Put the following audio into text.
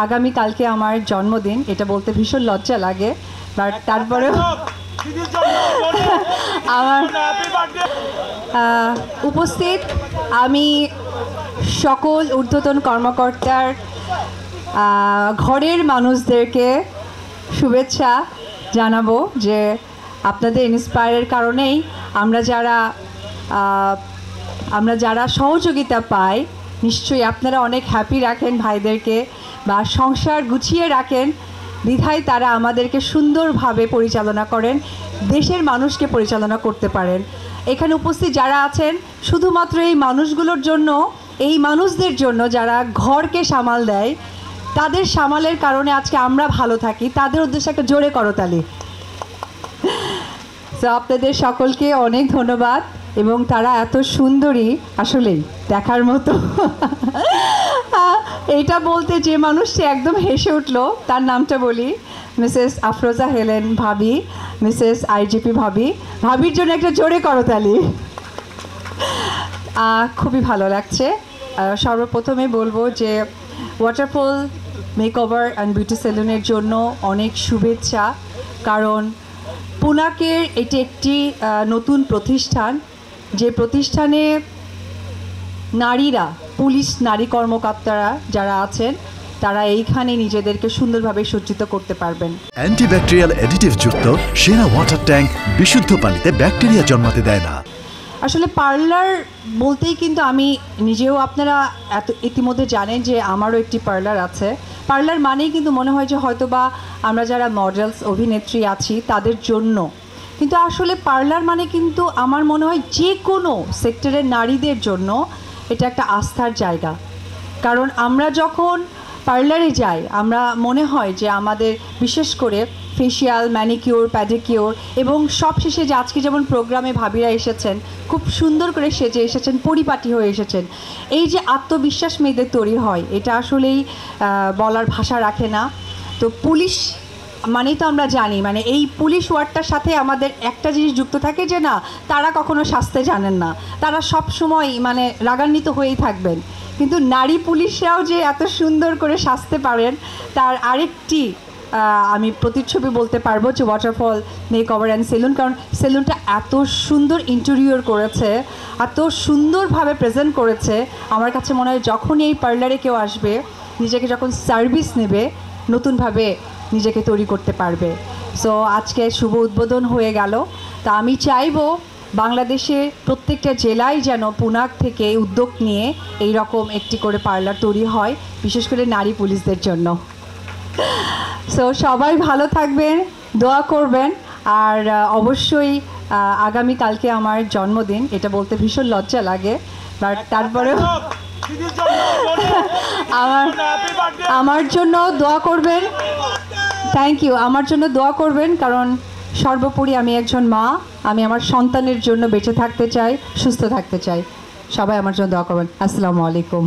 আগামীকালকে আমার জন্মদিন, এটা বলতে ভীষণ লজ্জা লাগে, বাট তারপরেও আমার উপস্থিত আমি সকল ঊর্ধ্বতন কর্মকর্তার ঘরের মানুষদেরকে শুভেচ্ছা জানাবো যে আপনাদের ইন্সপায়ারের কারণেই আমরা যারা সহযোগিতা পাই, নিশ্চয়ই আপনারা অনেক হ্যাপি রাখেন ভাইদেরকে বা সংসার গুছিয়ে রাখেন, বিধায় তারা আমাদেরকে সুন্দরভাবে পরিচালনা করেন, দেশের মানুষকে পরিচালনা করতে পারেন। এখানে উপস্থিত যারা আছেন শুধুমাত্র এই মানুষগুলোর জন্য, এই মানুষদের জন্য যারা ঘরকে সামাল দেয়, তাদের সামালের কারণে আজকে আমরা ভালো থাকি, তাদের উদ্দেশ্যে একটা জোরে করতালি। তো আপনাদের সকলকে অনেক ধন্যবাদ, এবং তারা এত সুন্দরী, আসলেই দেখার মতো। এটা বলতে যে মানুষটি একদম হেসে উঠলো, তার নামটা বলি, মিসেস আফরোজা হেলেন ভাবি, মিসেস আইজিপি ভাবি। ভাবির জন্য একটা জোরে করতালি। খুবই ভালো লাগছে। সর্বপ্রথমে বলবো যে ওয়াটারফল মেকওভার অ্যান্ড বিউটি সেলুনের জন্য অনেক শুভেচ্ছা, কারণ পুনাকের এটি একটি নতুন প্রতিষ্ঠান, যে প্রতিষ্ঠানে নারীরা, পুলিশ নারী কর্মকর্তারা যারা আছেন, তারা এইখানে নিজেদেরকে সুন্দরভাবে সজ্জিত করতে পারবেন। অ্যান্টিব্যাকটেরিয়াল অ্যাডিটিভ যুক্ত সেরা ওয়াটার ট্যাঙ্ক বিশুদ্ধ পানিতে ব্যাকটেরিয়া জন্মাতে দেয় না। আসলে পার্লার বলতেই কিন্তু আমি নিজেও, আপনারা ইতিমধ্যে জানেন যে আমারও একটি পার্লার আছে। পার্লার মানেই কিন্তু মনে হয় যে হয়তো বা আমরা যারা মডেলস, অভিনেত্রী আছি তাদের জন্য, কিন্তু আসলে পার্লার মানে কিন্তু আমার মনে হয় যে কোনো সেক্টরের নারীদের জন্য এটা একটা আস্থার জায়গা। কারণ আমরা যখন পার্লারে যাই, আমরা মনে হয় যে আমাদের বিশেষ করে ফেশিয়াল, ম্যানিকিউর, প্যাডিকিউর, এবং সবশেষে যে আজকে যেমন প্রোগ্রামে ভাবিরা এসেছেন, খুব সুন্দর করে সেজে এসেছেন, পরিপাটি হয়ে এসেছেন, এই যে আত্মবিশ্বাস মেয়েদের তৈরি হয়, এটা আসলেই বলার ভাষা রাখে না। তো পুলিশ মানেই তো আমরা জানি, মানে এই পুলিশ ওয়ার্ডটার সাথে আমাদের একটা জিনিস যুক্ত থাকে যে না, তারা কখনো শাস্তে জানেন না, তারা সব সময় মানে রাগান্বিত হয়েই থাকবেন, কিন্তু নারী পুলিশরাও যে এত সুন্দর করে সাজতে পারেন, তার আরেকটি আমি প্রতিচ্ছবি বলতে পারবো যে ওয়াটারফল মেকওভার অ্যান্ড সেলুন। কারণ সেলুনটা এত সুন্দর ইন্টেরিয়র করেছে, এত সুন্দরভাবে প্রেজেন্ট করেছে, আমার কাছে মনে হয় যখনই এই পার্লারে কেউ আসবে, নিজেকে যখন সার্ভিস নেবে, নতুনভাবে নিজেকে তৈরি করতে পারবে। সো আজকে শুভ উদ্বোধন হয়ে গেল। তা আমি চাইবো বাংলাদেশে প্রত্যেকটা জেলায় যেন পুনাক থেকে উদ্যোগ নিয়ে এই রকম একটি করে পার্লার তৈরি হয়, বিশেষ করে নারী পুলিশদের জন্য। সো সবাই ভালো থাকবেন, দোয়া করবেন, আর অবশ্যই আগামীকালকে আমার জন্মদিন, এটা বলতে ভীষণ লজ্জা লাগে, বাট তারপরেও আমার জন্য দোয়া করবেন। Thank you. আমার জন্য দোয়া করবেন, কারণ সর্বোপরি আমি একজন মা, আমি আমার সন্তানের জন্য বেঁচে থাকতে চাই, সুস্থ থাকতে চাই। সবাই আমার জন্য দোয়া করবেন। আসসালামু আলাইকুম।